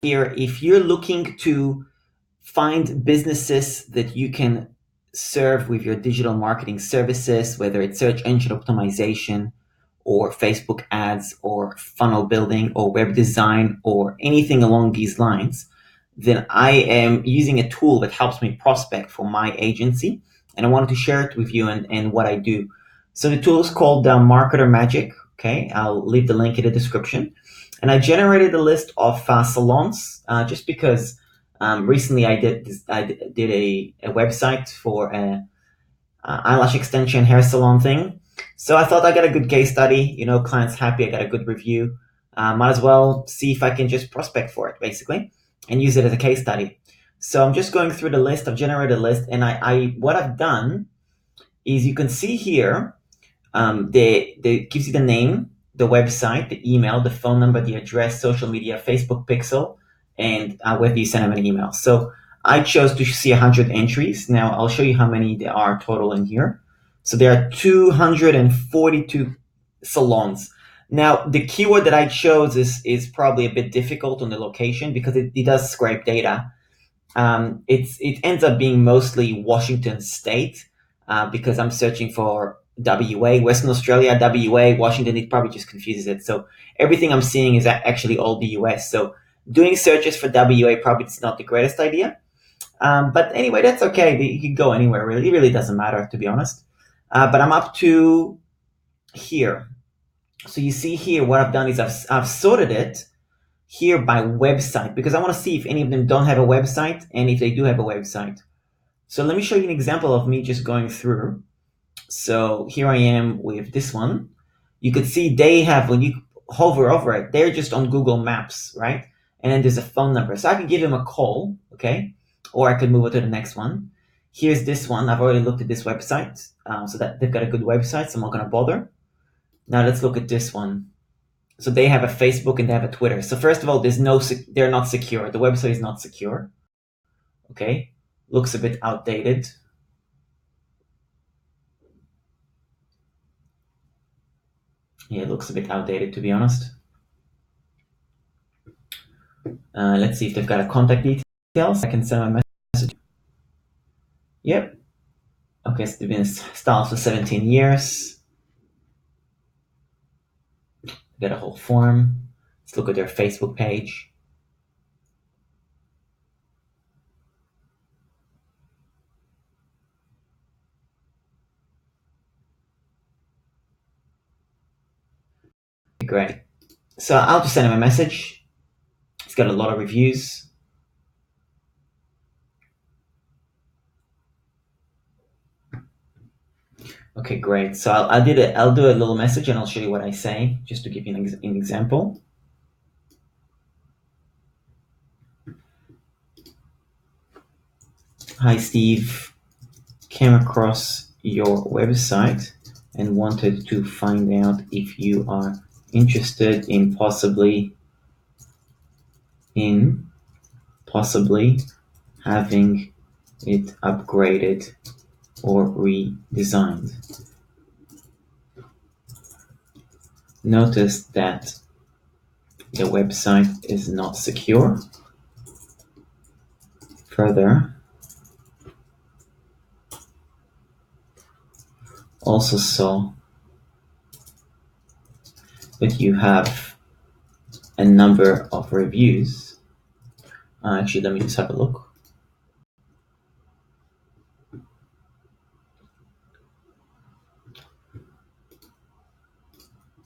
here, if you're looking to find businesses that you can serve with your digital marketing services, whether it's search engine optimization or Facebook ads or funnel building or web design or anything along these lines, then I am using a tool that helps me prospect for my agency. And I wanted to share it with you and what I do. So the tool is called Marketer Magic. Okay, I'll leave the link in the description. And I generated a list of salons just because recently I did a website for a eyelash extension hair salon thing. So I thought I got a good case study. You know, client's happy. I got a good review. Might as well see if I can just prospect for it, basically, and use it as a case study. So I'm just going through the list. I've generated a list, and I what I've done is you can see here, they gives you the name, the website, the email, the phone number, the address, social media, Facebook pixel, and whether you send them an email. So I chose to see 100 entries. Now I'll show you how many there are total in here. So there are 242 salons. Now the keyword that I chose is probably a bit difficult on the location because it does scrape data. It ends up being mostly Washington State because I'm searching for WA, Western Australia, WA, Washington. It probably just confuses it. So everything I'm seeing is actually all the US. So doing searches for WA probably is not the greatest idea. But anyway, that's okay. You can go anywhere, really. It really doesn't matter, to be honest. But I'm up to here. So you see here, what I've done is I've sorted it here by website because I want to see if any of them don't have a website and if they do have a website. So let me show you an example of me just going through. So here I am with this one. You could see they have, when you hover over it, they're just on Google Maps, right? And then there's a phone number. So I can give them a call, okay? Or I could move on to the next one. Here's this one. I've already looked at this website. So that they've got a good website, so I'm not going to bother. Now let's look at this one. So they have a Facebook and they have a Twitter. So first of all, they're not secure. The website is not secure. Okay, looks a bit outdated. Yeah, it looks a bit outdated, to be honest. Let's see if they've got a contact details. I can send them a message. Yep. Okay, so they've been installed for 17 years. Got a whole form. Let's look at their Facebook page. Great. So I'll just send him a message. It's got a lot of reviews. Okay, great. So I'll do a little message and I'll show you what I say, just to give you an example. Hi, Steve. Came across your website and wanted to find out if you are interested in possibly having it upgraded or redesigned. Notice that the website is not secure. Further, also saw that you have a number of reviews. Actually, let me just have a look.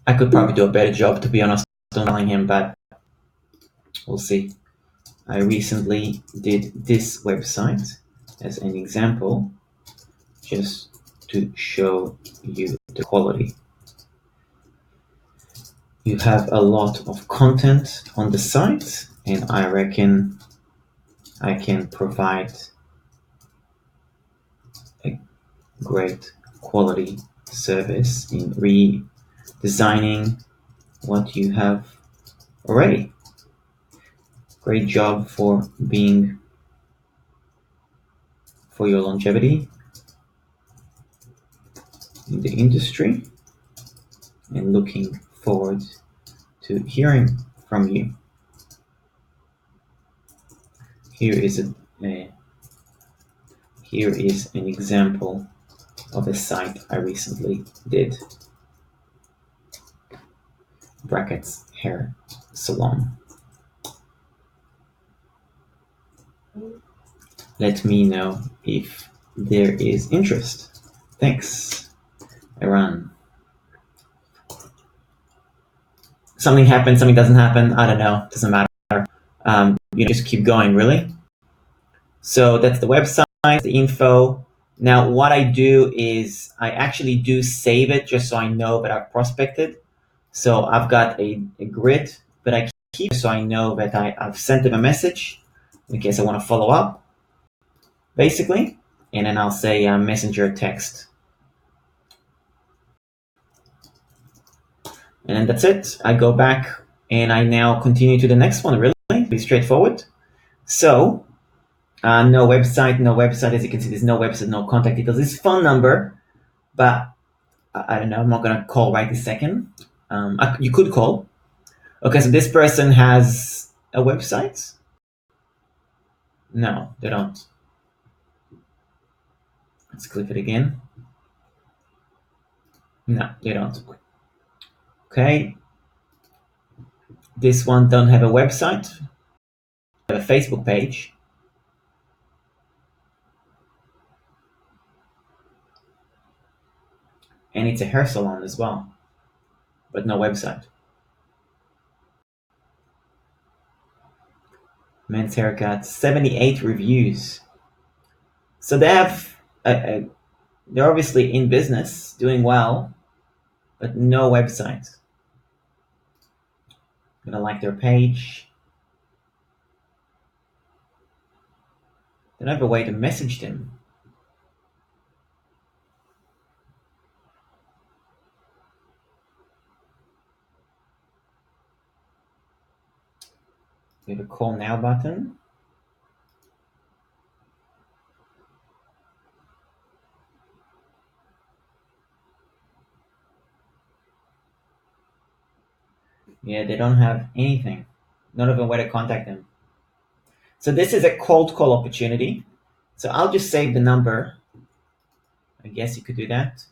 I could probably do a better job, to be honest, on telling him, but we'll see. I recently did this website as an example, just to show you the quality. You have a lot of content on the site, and I reckon I can provide a great quality service in redesigning what you have already. Great job for your longevity in the industry, and looking forward to hearing from you. Here is here is an example of a site I recently did. Brackets hair salon. Let me know if there is interest. Thanks. I run. Something happens, something doesn't happen. I don't know. Doesn't matter. Just keep going, really. So that's the website, the info. Now, what I do is I actually do save it just so I know that I've prospected. So I've got a grid, but I keep it so I know that I've sent them a message in case I want to follow up, basically. And then I'll say messenger text. And then that's it. I go back and I now continue to the next one, really. Pretty straightforward. So, no website. As you can see, there's no website, no contact details. This phone number, but I don't know. I'm not going to call right this second. You could call. Okay, so this person has a website? No, they don't. Let's click it again. No, they don't. Okay. This one don't have a website. They have a Facebook page. And it's a hair salon as well, but no website. Men's haircut, 78 reviews. So they have, they're obviously in business, doing well, but no website. I'm gonna like their page. They don't have a way to message them. We have a call now button. Yeah, they don't have anything. Not even where to contact them. So this is a cold call opportunity. So I'll just save the number. I guess you could do that.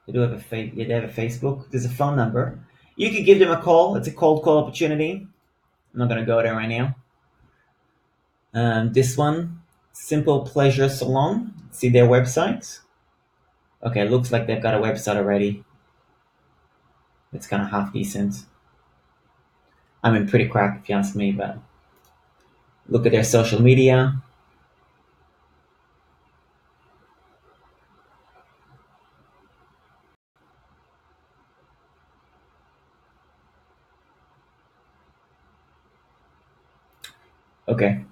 They do have they have a Facebook. There's a phone number. You could give them a call. It's a cold call opportunity. I'm not gonna go there right now. This one, Simple Pleasure Salon. See their website. Okay, looks like they've got a website already. It's kind of half decent. I mean, pretty crap if you ask me, but look at their social media. Okay.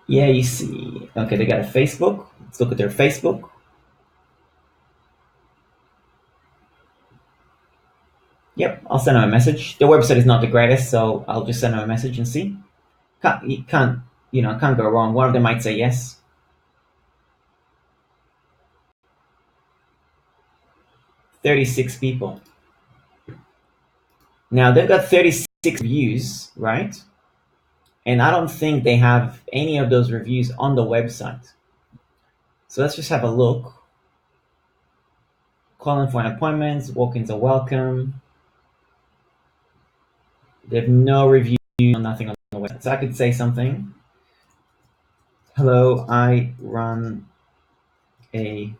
Yeah, you see. Okay, they got a Facebook. Let's look at their Facebook. Yep, I'll send them a message. Their website is not the greatest, so I'll just send them a message and see. Can't go wrong. One of them might say yes. 36 people. Now they've got 36 views, right? And I don't think they have any of those reviews on the website. So let's just have a look. Calling for an appointment, walk-ins are welcome. They have no review, nothing on the website. So I could say something. Hello, I run a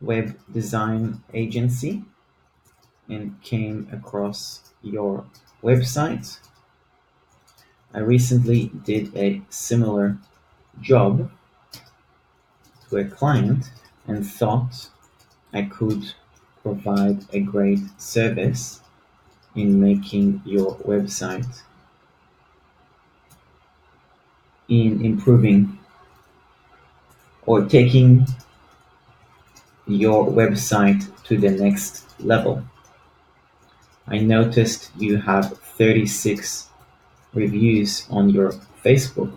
web design agency and came across your website. I recently did a similar job to a client and thought I could provide a great service in making your website, in improving or taking your website to the next level. I noticed you have 36 reviews on your Facebook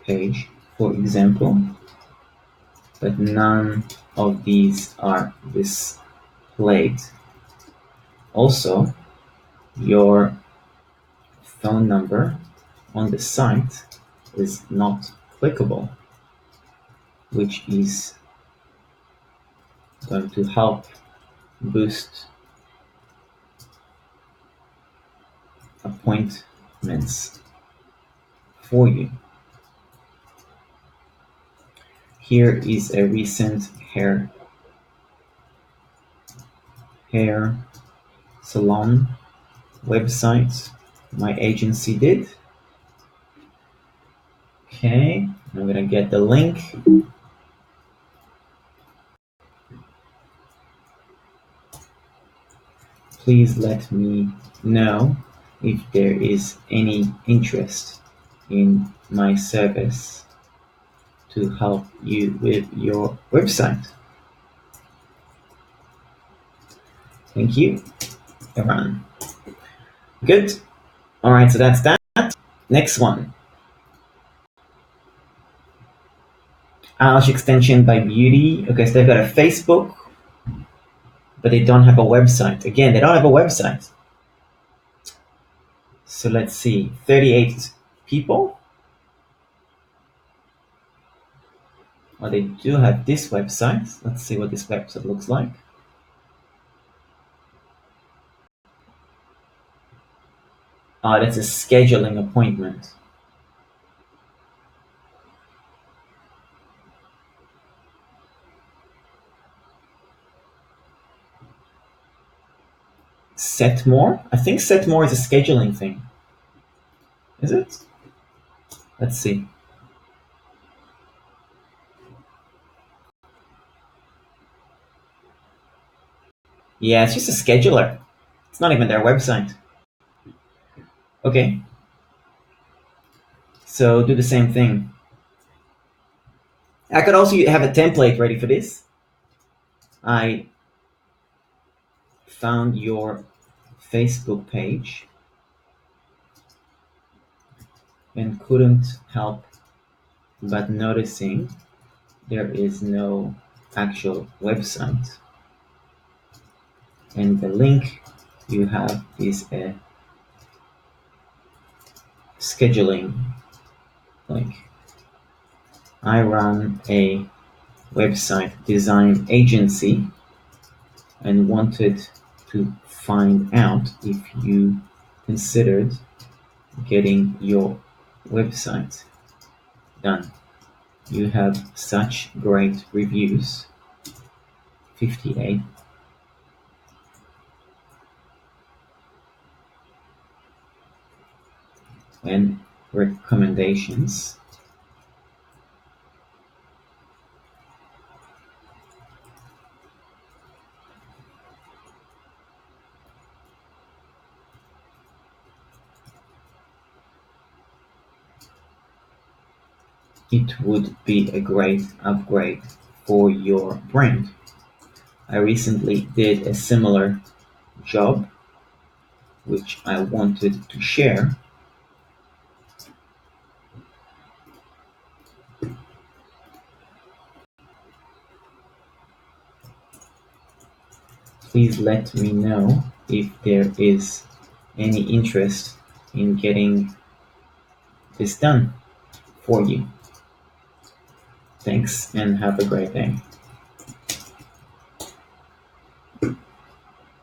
page, for example. but none of these are displayed. Also, your phone number on the site is not clickable, which is going to help boost appointments for you. Here is a recent hair salon website my agency did. Okay, I'm gonna get the link. Please let me know if there is any interest in my service to help you with your website. Thank you, Iran. Good. All right, so that's that. Next one. Alash extension by Beauty. Okay, so they've got a Facebook, but they don't have a website. Again, they don't have a website. So let's see, 38 people. Well, they do have this website. Let's see what this website looks like. That's a scheduling appointment. Set more? I think set more is a scheduling thing. Is it? Let's see. Yeah, it's just a scheduler. It's not even their website. Okay. So do the same thing. I could also have a template ready for this. I found your Facebook page and couldn't help but noticing there is no actual website. And the link you have is a scheduling link. I run a website design agency and wanted to find out if you considered getting your website done. You have such great reviews, 58, and recommendations. It would be a great upgrade for your brand. I recently did a similar job, which I wanted to share. Please let me know if there is any interest in getting this done for you. Thanks and have a great day.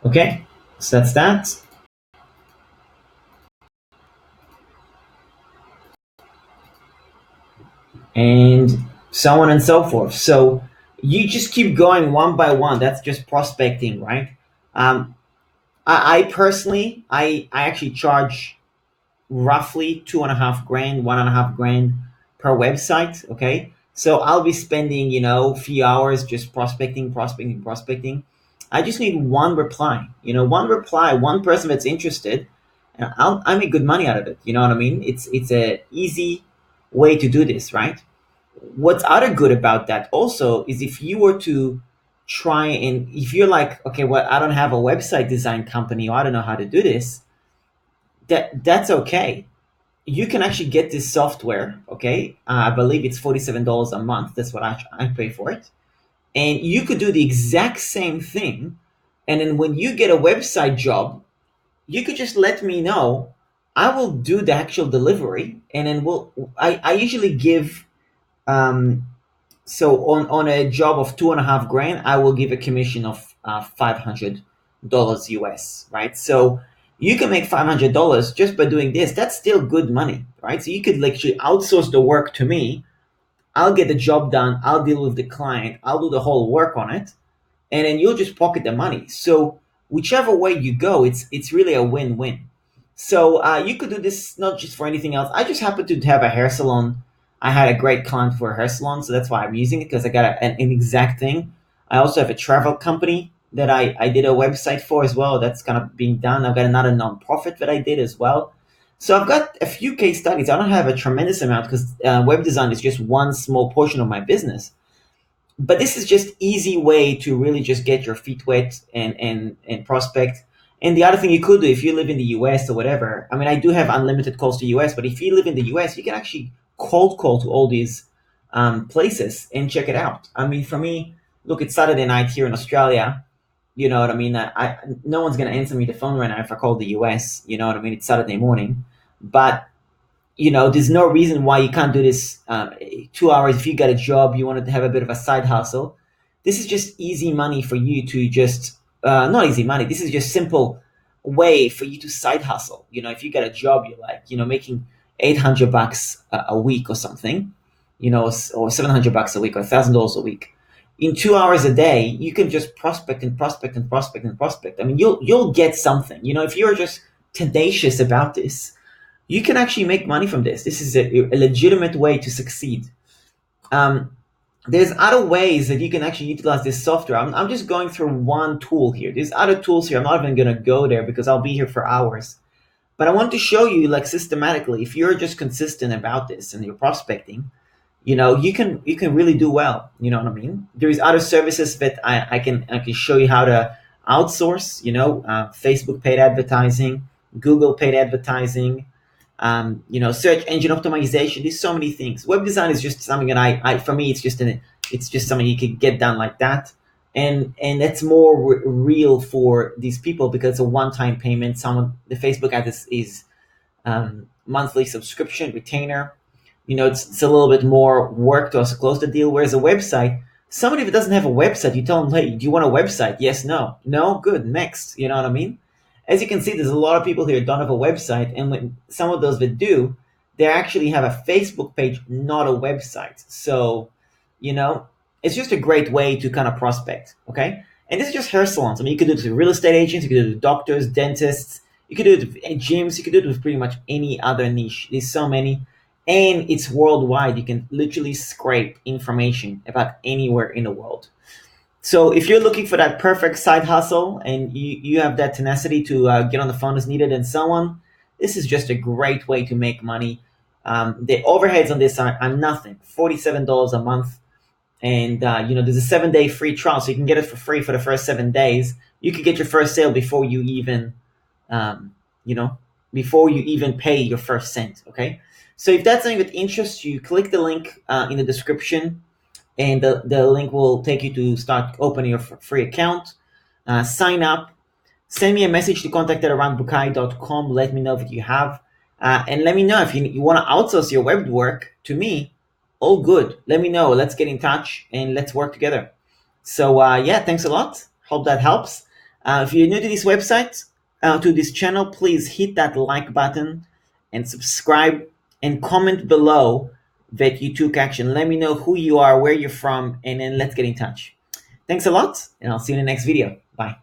Okay, so that's that. And so on and so forth. So you just keep going one by one. That's just prospecting, right? Um, I personally, I actually charge roughly 2.5 grand, 1.5 grand per website. Okay. So I'll be spending, a few hours just prospecting. I just need one reply, one person that's interested, and I make good money out of it. You know what I mean? It's a easy way to do this, right? What's other good about that also is if you were to try and if you're like, okay, well, I don't have a website design company or I don't know how to do this, that's okay. you can actually get this software. Okay, I believe it's $47 a month. That's what I pay for it, and you could do the exact same thing. And then when you get a website job, you could just let me know. I will do the actual delivery, and then I usually give um, so on a job of 2.5 grand, I will give a commission of $500 US, right? So you can make $500 just by doing this. That's still good money, right? So you could literally outsource the work to me. I'll get the job done. I'll deal with the client. I'll do the whole work on it, and then you'll just pocket the money. So whichever way you go, it's really a win-win. So you could do this not just for anything else. I just happen to have a hair salon. I had a great client for a hair salon, so that's why I'm using it, because I got an exact thing. I also have a travel company that I did a website for as well. That's kind of being done. I've got another nonprofit that I did as well. So I've got a few case studies. I don't have a tremendous amount because web design is just one small portion of my business, but this is just easy way to really just get your feet wet and prospect. And the other thing you could do if you live in the US or whatever, I mean, I do have unlimited calls to US, but if you live in the US, you can actually cold call to all these places and check it out. I mean, for me, look, it's Saturday night here in Australia. You know what I mean? No one's gonna answer me the phone right now if I call the US. You know what I mean? It's Saturday morning, but there's no reason why you can't do this 2 hours. If you got a job, you wanted to have a bit of a side hustle. This is just easy money for you to just, not easy money. This is just simple way for you to side hustle. If you got a job, you're like, making $800 a week or something, or $700 a week or $1,000 a week. In 2 hours a day, you can just prospect and prospect and prospect and prospect. I mean, you'll get something. If you're just tenacious about this, you can actually make money from this. This is a legitimate way to succeed. Um, there's other ways that you can actually utilize this software. I'm just going through one tool here. There's other tools here. I'm not even going to go there because I'll be here for hours. But I want to show you, like, systematically, if you're just consistent about this and you're prospecting, you can really do well. You know what I mean? There's other services that I can show you how to outsource. Facebook paid advertising, Google paid advertising, search engine optimization. There's so many things. Web design is just something that I for me, it's just something you can get done like that, and it's more real for these people because it's a one-time payment. The Facebook ad is monthly subscription retainer. It's a little bit more work to also close the deal. Whereas a website, somebody that doesn't have a website, you tell them, hey, do you want a website? Yes, no, no, good, next. You know what I mean? As you can see, there's a lot of people here that don't have a website, and when some of those that do, they actually have a Facebook page, not a website. So, you know, it's just a great way to kind of prospect. Okay, and this is just hair salons. I mean, you could do it with real estate agents, you could do it with doctors, dentists, you could do it with gyms, you could do it with pretty much any other niche. There's so many, and it's worldwide. You can literally scrape information about anywhere in the world. So if you're looking for that perfect side hustle and you have that tenacity to get on the phone as needed and so on, this is just a great way to make money. The overheads on this are nothing, $47 a month. And, there's a 7-day free trial, so you can get it for free for the first 7 days. You could get your first sale before you even, um, you know, before you even pay your first cent, okay? So if that's something that interests you, click the link in the description, and the link will take you to start opening your free account. Sign up. Send me a message to contact@aranbukai.com. Let me know if you have. And let me know if you want to outsource your web work to me. All good. Let me know. Let's get in touch and let's work together. So, yeah, thanks a lot. Hope that helps. If you're new to this website, to this channel, please hit that like button and subscribe and comment below that you took action. Let me know who you are, where you're from, and then let's get in touch. Thanks a lot, and I'll see you in the next video. Bye.